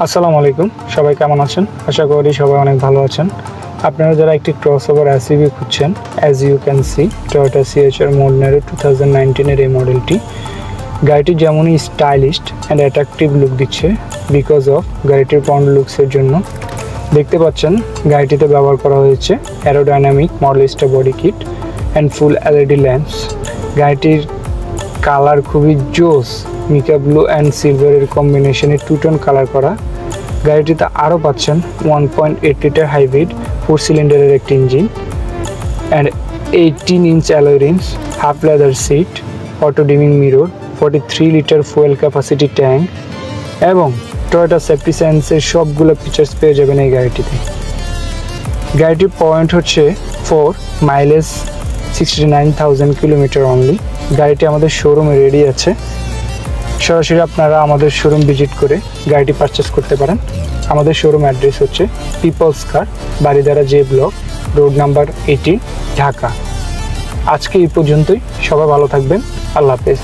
আসসালামু আলাইকুম, সবাই কেমন আছেন? আশা করি সবাই অনেক ভালো আছেন। আপনারা যারা একটি ক্রসওভার এসইউভি খুঁজছেন, as you can see Toyota CHR মডেলের 2019-এর এই মডেলটি গাড়িটি যেমনই স্টাইলিশ অ্যান্ড অ্যাট্রাকটিভ লুক দিচ্ছে বিকজ অফ গাড়িটির ফ্রন্ট লুকসের জন্য। দেখতে পাচ্ছেন গাড়িটিতে ব্যবহার করা হয়েছে aerodynamic Modellista body kit and full LED lamps. গাড়িটির কালার খুবই জোস, মিকা ব্লু অ্যান্ড সিলভারের কম্বিনেশনে টু-টোন কালার করা। গাড়িটিতে আরও পাচ্ছেন 1.8 লিটার হাইব্রিড 4 সিলিন্ডারের একটি engine and 18 inch alloy rims, half leather seat, auto dimming mirror, 43 litre fuel capacity tank এবং টয়োটা সেফটি সেন্সের সবগুলো ফিচার্স পেয়ে যাবেন এই গাড়িটিতে। গাড়িটির পয়েন্ট হচ্ছে 4, মাইলেজ 69,000 কিলোমিটার অনলি। গাড়িটি আমাদের শোরুমে রেডি আছে, সরাসরি আপনারা আমাদের শোরুম ভিজিট করে গাড়িটি পারচেস করতে পারেন। আমাদের শোরুম অ্যাড্রেস হচ্ছে People's Car, Baridhara J block, road number 18, Dhaka. আজকে এই পর্যন্তই, সবাই ভালো থাকবেন, আল্লাহ হাফেজ।